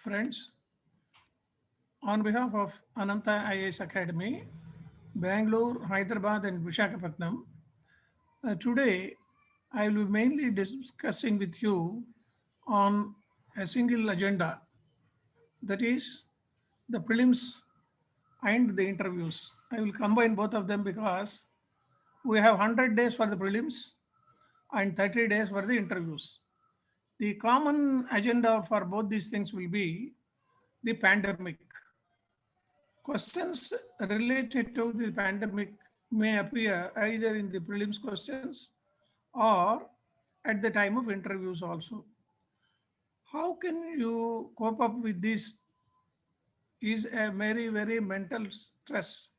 Friends, on behalf of Ananta IAS Academy, Bangalore, Hyderabad, and Vishakhapatnam, today I will be mainly discussing with you on a single agenda, that is the prelims and the interviews. I will combine both of them because we have 100 days for the prelims and 30 days for the interviews. The common agenda for both these things will be the pandemic. Questions related to the pandemic may appear either in the prelims questions or at the time of interviews also. How can you cope up with this is a very, very mental stress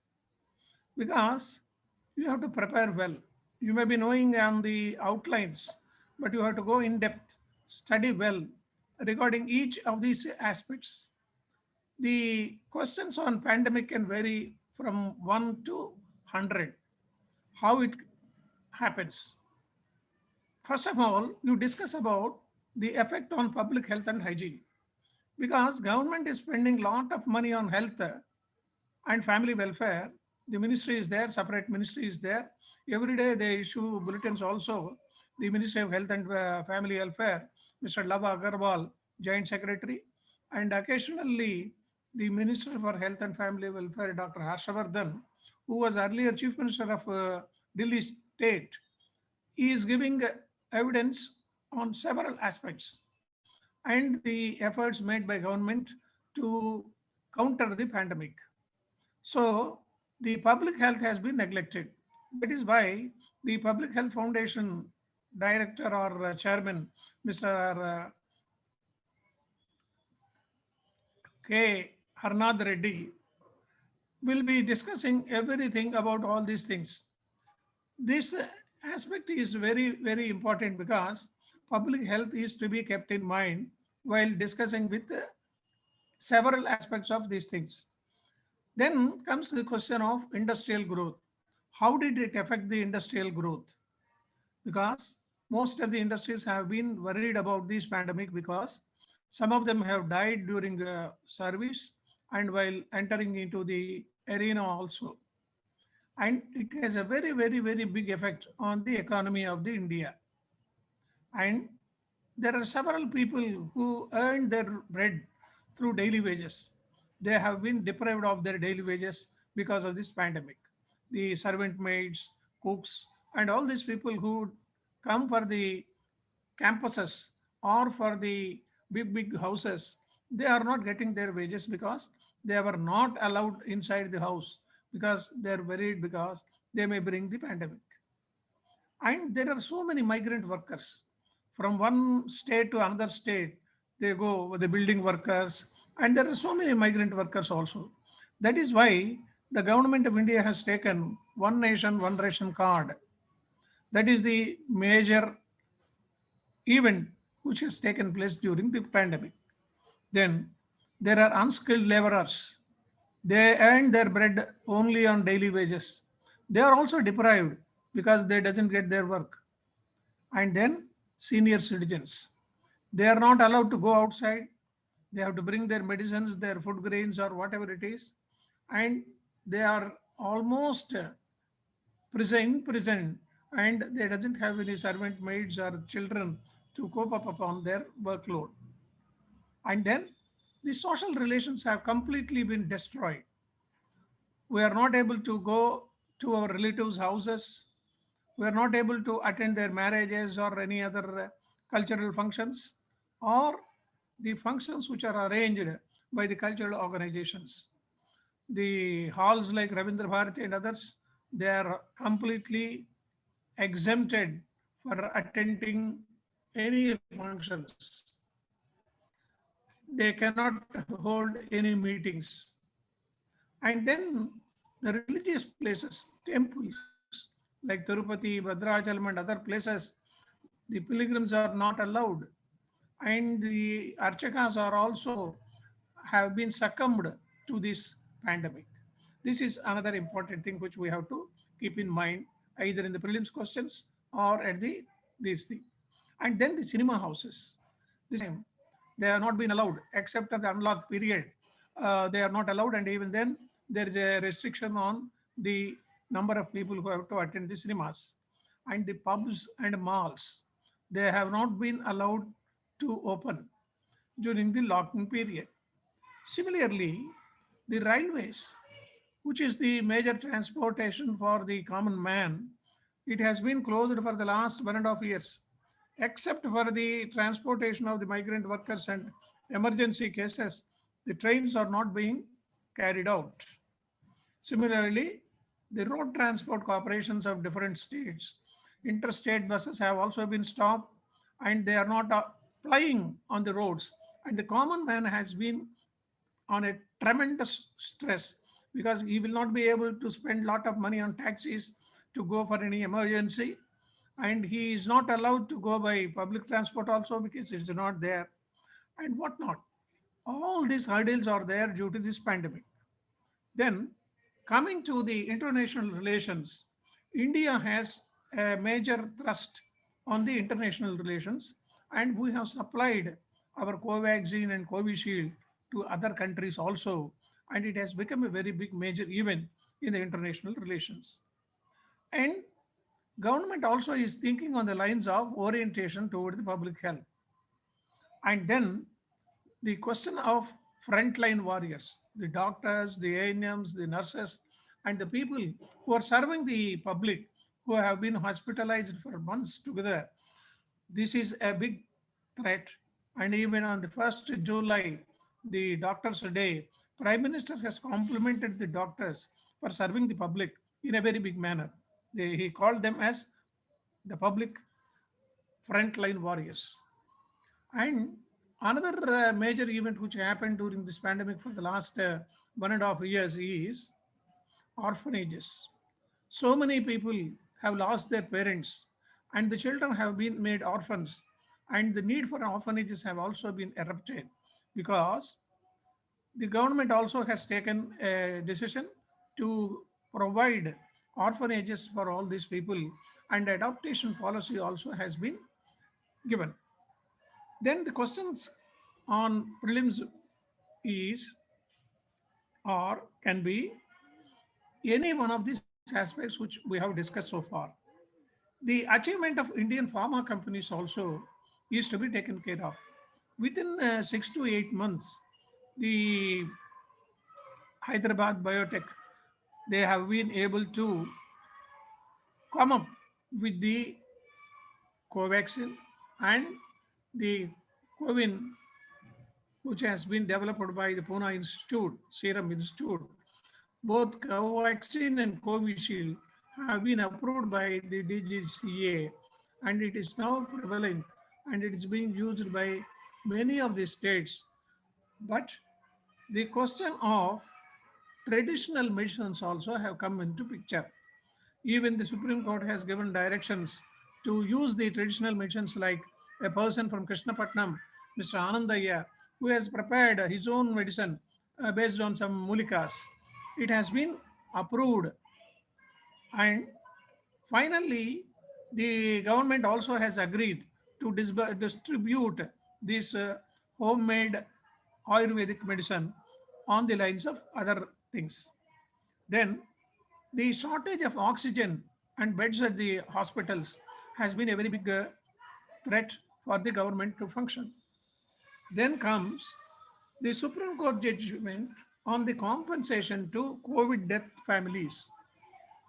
because you have to prepare well. You may be knowing on the outlines, but you have to go in depth, study well regarding each of these aspects. The questions on pandemic can vary from 1 to 100, how it happens. First of all, you discuss about the effect on public health and hygiene because government is spending lot of money on health and family welfare. The ministry is there, separate ministry is there. Every day they issue bulletins also. The Ministry of Health and Family Welfare, Mr. Lava Agarwal, Joint Secretary, and occasionally the Minister for Health and Family Welfare, Dr. Harshavardhan, who was earlier Chief Minister of Delhi State, he is giving evidence on several aspects and the efforts made by government to counter the pandemic. So the public health has been neglected. That is why the Public Health Foundation director or chairman, Mr. K. Harnath Reddy, will be discussing everything about all these things. This aspect is very, very important because public health is to be kept in mind while discussing with several aspects of these things. Then comes the question of industrial growth. How did it affect the industrial growth? Because most of the industries have been worried about this pandemic because some of them have died during service and while entering into the arena also. And it has a very, very, very big effect on the economy of the India. And there are several people who earn their bread through daily wages. They have been deprived of their daily wages because of this pandemic. The servant maids, cooks, and all these people who come for the campuses or for the big, big houses, they are not getting their wages because they were not allowed inside the house because they are worried because they may bring the pandemic. And there are so many migrant workers from one state to another state. They go with the building workers, and there are so many migrant workers also. That is why the government of India has taken one nation, one ration card. That is the major event which has taken place during the pandemic. Then there are unskilled laborers. They earn their bread only on daily wages. They are also deprived because they doesn't get their work. And then senior citizens. They are not allowed to go outside. They have to bring their medicines, their food grains, or whatever it is. And they are almost prison and they doesn't have any servant maids or children to cope up upon their workload. And then the social relations have completely been destroyed. We are not able to go to our relatives' houses. We are not able to attend their marriages or any other cultural functions or the functions which are arranged by the cultural organizations. The halls like Ravindra Bharati and others, they are completely exempted for attending any functions. They cannot hold any meetings. And then the religious places, temples like Tirupati, Bhadrachalam, and other places, the pilgrims are not allowed. And the archakas are also have been succumbed to this pandemic. This is another important thing which we have to keep in mind either in the prelims questions or at the this thing. And then the cinema houses. This time They have not been allowed except at the unlocked period. They are not allowed, and even then, there is a restriction on the number of people who have to attend the cinemas. And the pubs and malls, they have not been allowed to open during the lockdown period. Similarly, the railways, which is the major transportation for the common man, it has been closed for the last 1.5 years, except for the transportation of the migrant workers and emergency cases. The trains are not being carried out. Similarly, the road transport corporations of different states, interstate buses have also been stopped, and they are not plying on the roads. And the common man has been on a tremendous stress because he will not be able to spend a lot of money on taxis to go for any emergency, and he is not allowed to go by public transport also because it's not there and whatnot. All these hurdles are there due to this pandemic. Then, coming to the international relations, India has a major thrust on the international relations, and we have supplied our Covaxin and Covishield to other countries also, and it has become a very big major event in the international relations. And government also is thinking on the lines of orientation toward the public health. And then the question of frontline warriors, the doctors, the ANMs, the nurses, and the people who are serving the public who have been hospitalized for months together. This is a big threat. And even on the 1st July, the Doctors' Day, Prime Minister has complimented the doctors for serving the public in a very big manner. He called them as the public frontline warriors. And another major event which happened during this pandemic for the last 1.5 years is orphanages. So many people have lost their parents, and the children have been made orphans, and the need for orphanages have also been erupted because the government also has taken a decision to provide orphanages for all these people, and adaptation policy also has been given. Then the questions on prelims is or can be any one of these aspects which we have discussed so far. The achievement of Indian pharma companies also is to be taken care of. Within 6 to 8 months, the Hyderabad Biotech, they have been able to come up with the Covaxin and the Covin, which has been developed by the Pune Institute, Serum Institute. Both Covaxin and Covishield have been approved by the DGCA, and it is now prevalent, and it is being used by many of the states. But the question of traditional medicines also have come into picture. Even the Supreme Court has given directions to use the traditional medicines, like a person from Krishnapatnam, Mr. Anandaya, who has prepared his own medicine based on some mulikas. It has been approved. And finally, the government also has agreed to distribute this homemade Ayurvedic medicine on the lines of other things. Then the shortage of oxygen and beds at the hospitals has been a very big threat for the government to function. Then comes the Supreme Court judgment on the compensation to COVID death families.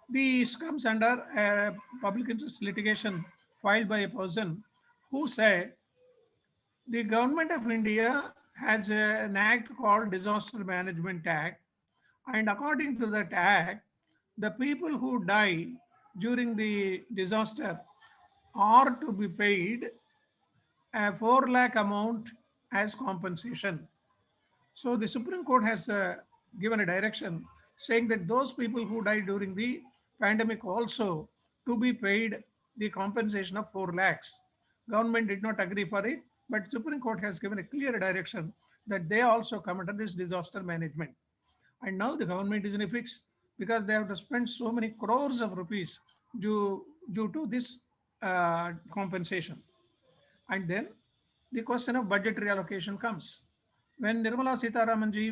This comes under a public interest litigation filed by a person who said the government of India has an act called Disaster Management Act, and according to that act, the people who die during the disaster are to be paid a 4 lakh amount as compensation. So the Supreme Court has given a direction saying that those people who died during the pandemic also to be paid the compensation of 4 lakhs. Government did not agree for it, but Supreme Court has given a clear direction that they also come under this disaster management. And now the government is in a fix because they have to spend so many crores of rupees due to this compensation. And then the question of budgetary allocation comes. When Nirmala Sitharamanji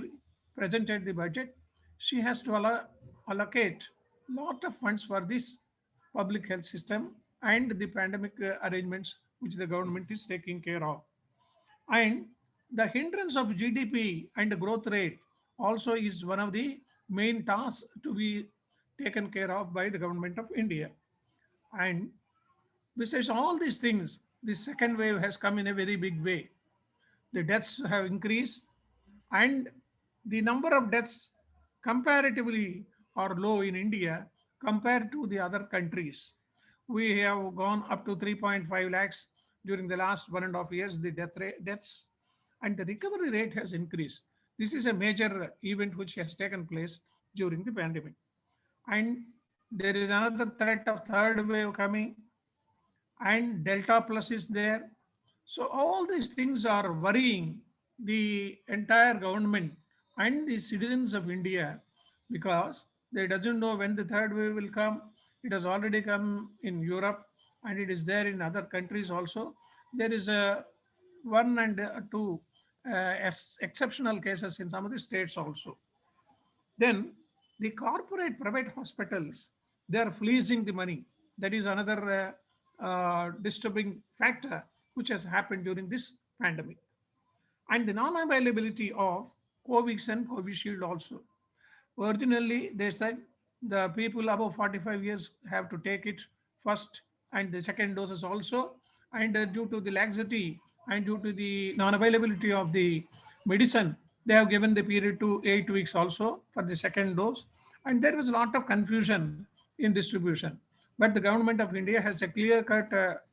presented the budget, she has to allocate lot of funds for this public health system and the pandemic arrangements which the government is taking care of. And the hindrance of GDP and growth rate also is one of the main tasks to be taken care of by the government of India. And besides all these things, the second wave has come in a very big way. The deaths have increased, and the number of deaths comparatively are low in India compared to the other countries. We have gone up to 3.5 lakhs during the last 1.5 years, the deaths, and the recovery rate has increased. This is a major event which has taken place during the pandemic. And there is another threat of third wave coming, and Delta Plus is there. So all these things are worrying the entire government and the citizens of India because they doesn't know when the third wave will come. It has already come in Europe and it is there in other countries also. There is a one and two exceptional cases in some of the states also. Then the corporate private hospitals, they are fleecing the money. That is another disturbing factor which has happened during this pandemic. And the non-availability of Covix and Covishield also. Originally, they said the people above 45 years have to take it first and the second doses also. And due to the laxity and due to the non-availability of the medicine, they have given the period to 8 weeks also for the second dose. And there was a lot of confusion in distribution. But the government of India has a clear-cut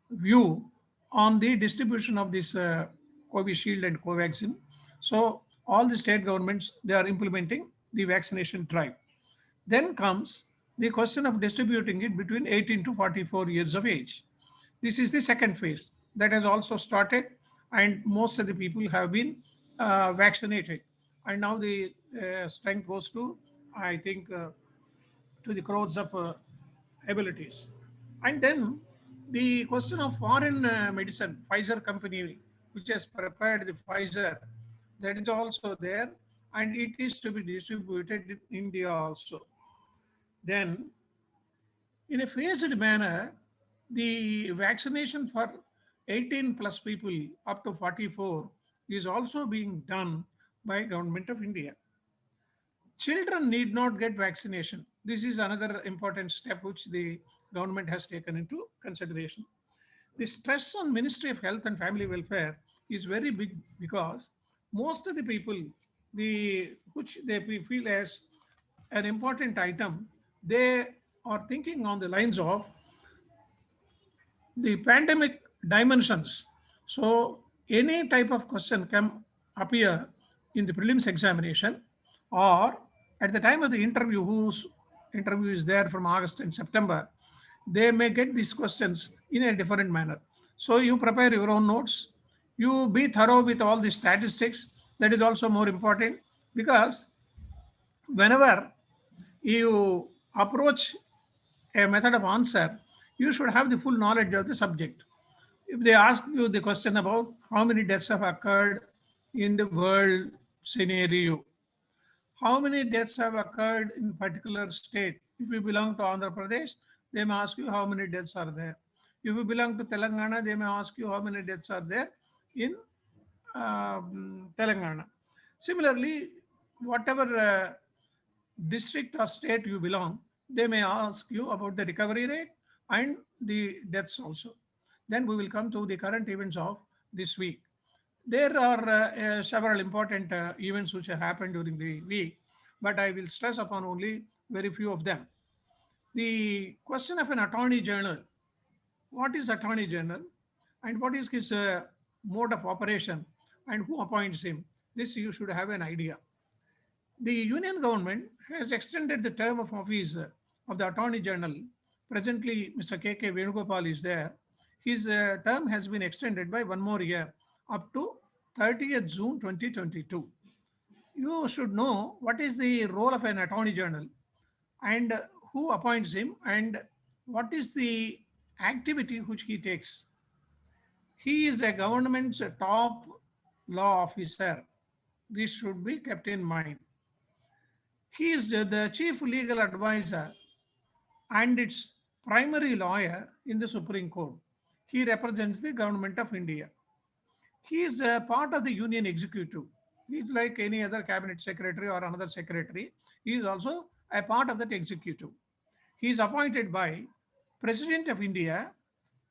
view on the distribution of this Covishield and Covaxin. So all the state governments, they are implementing the vaccination drive. Then comes the question of distributing it between 18 to 44 years of age. This is the second phase that has also started, and most of the people have been vaccinated. And now the strength goes to, I think, to the crores of abilities. And then the question of foreign medicine, Pfizer company, which has prepared the Pfizer, that is also there, and it is to be distributed in India also. Then, in a phased manner, the vaccination for 18 plus people up to 44 is also being done by government of India. Children need not get vaccination. This is another important step which the government has taken into consideration. The stress on Ministry of Health and Family Welfare is very big because most of the people, the which they feel as an important item, they are thinking on the lines of the pandemic dimensions. So any type of question can appear in the prelims examination or at the time of the interview, whose interview is there from August and September, they may get these questions in a different manner. So you prepare your own notes, you be thorough with all the statistics. That is also more important because whenever you approach a method of answer, you should have the full knowledge of the subject. If they ask you the question about how many deaths have occurred in the world scenario, how many deaths have occurred in particular state? If you belong to Andhra Pradesh, they may ask you how many deaths are there. If you belong to Telangana, they may ask you how many deaths are there in Telangana. Similarly, whatever district or state you belong, they may ask you about the recovery rate and the deaths also. Then we will come to the current events of this week. There are several important events which have happened during the week, but I will stress upon only very few of them. The question of an attorney general. What is attorney general and what is his mode of operation and who appoints him? This you should have an idea. The union government has extended the term of office of the attorney general. Presently, Mr. K.K. Venugopal is there. His term has been extended by one more year up to 30th June 2022. You should know what is the role of an attorney general and who appoints him and what is the activity which he takes. He is a government's top law officer. This should be kept in mind. He is the chief legal advisor and its primary lawyer in the Supreme Court. He represents the government of India. He is a part of the union executive. He is like any other cabinet secretary or another secretary. He is also a part of that executive. He is appointed by President of India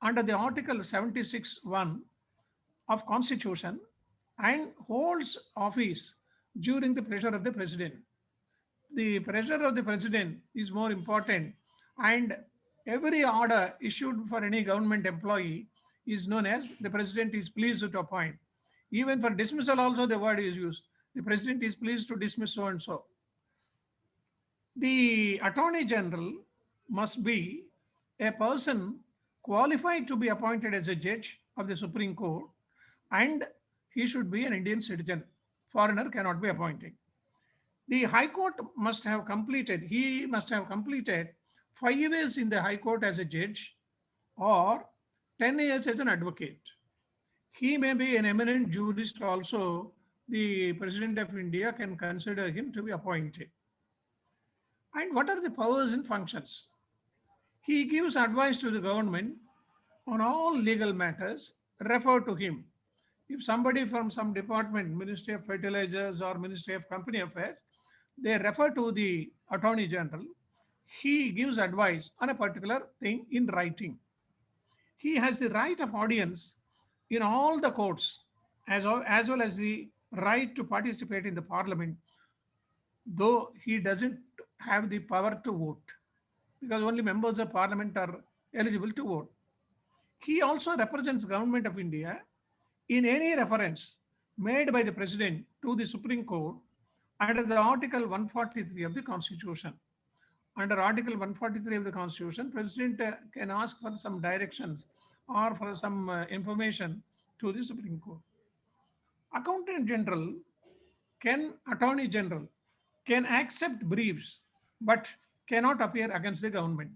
under the Article 76(1) of Constitution and holds office during the pleasure of the President. The pressure of the president is more important, and every order issued for any government employee is known as the president is pleased to appoint. Even for dismissal also the word is used, the president is pleased to dismiss so and so. The attorney general must be a person qualified to be appointed as a judge of the Supreme Court, and he should be an Indian citizen. Foreigner cannot be appointed. The High Court he must have completed 5 years in the High Court as a judge or 10 years as an advocate. He may be an eminent jurist also. The President of India can consider him to be appointed. And what are the powers and functions? He gives advice to the government on all legal matters, refer to him. If somebody from some department, Ministry of Fertilizers or Ministry of Company Affairs, they refer to the Attorney General, he gives advice on a particular thing in writing. He has the right of audience in all the courts, as well as the right to participate in the parliament, though he doesn't have the power to vote, because only members of parliament are eligible to vote. He also represents government of India in any reference made by the president to the Supreme Court under the Article 143 of the Constitution. Under Article 143 of the Constitution, President can ask for some directions or for some information to the Supreme Court. Accountant General Attorney General can accept briefs but cannot appear against the government.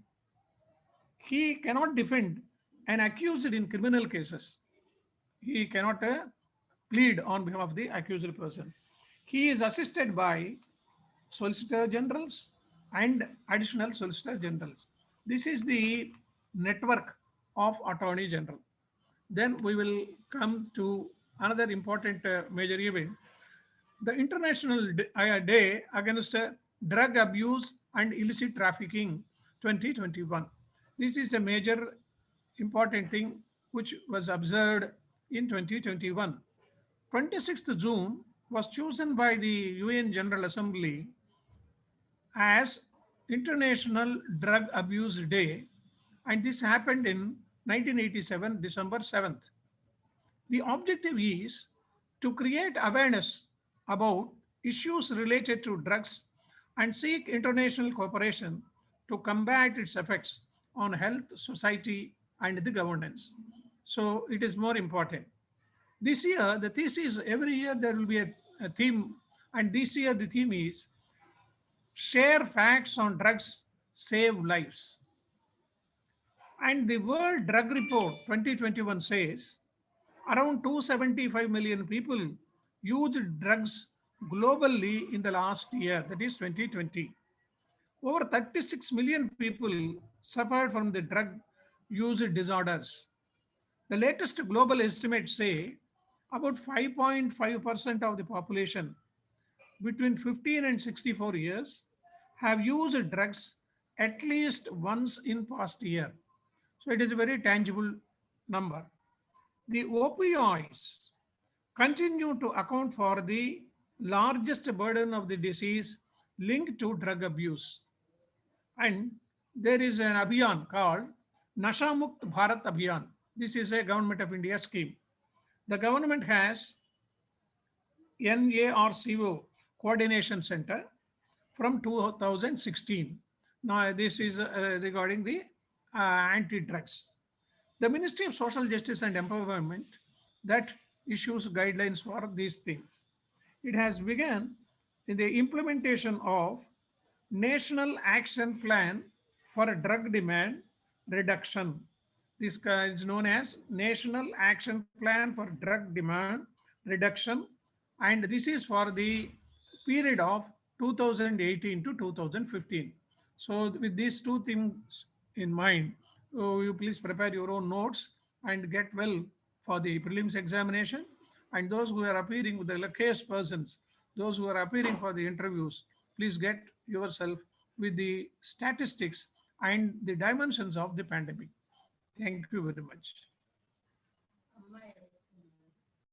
He cannot defend an accused in criminal cases. He cannot plead on behalf of the accused person. He is assisted by Solicitor Generals and additional Solicitor Generals. This is the network of Attorney General. Then we will come to another important major event, the International Day Against Drug Abuse and Illicit Trafficking 2021. This is a major important thing which was observed in 2021. 26th June was chosen by the UN General Assembly as International Drug Abuse Day, and this happened in 1987, December 7th. The objective is to create awareness about issues related to drugs and seek international cooperation to combat its effects on health, society, and the governance. So it is more important. This year, the thesis, every year there will be a theme, and this year the theme is share facts on drugs, save lives. And the World Drug Report 2021 says around 275 million people used drugs globally in the last year, that is 2020. Over 36 million people suffered from the drug use disorders. The latest global estimates say about 5.5% of the population between 15 and 64 years have used drugs at least once in past year. So it is a very tangible number. The opioids continue to account for the largest burden of the disease linked to drug abuse. And there is an abhiyan called Nasha Mukt Bharat Abhiyan. This is a government of India scheme. The government has NARCO Coordination Center from 2016. Now, this is regarding the anti-drugs. The Ministry of Social Justice and Empowerment that issues guidelines for these things. It has begun in the implementation of National Action Plan for Drug Demand Reduction. This is known as National Action Plan for Drug Demand Reduction, and this is for the period of 2018 to 2015. So with these two things in mind, you please prepare your own notes and get well for the prelims examination. And those who are appearing with the case persons, those who are appearing for the interviews, please get yourself with the statistics and the dimensions of the pandemic. Thank you very much.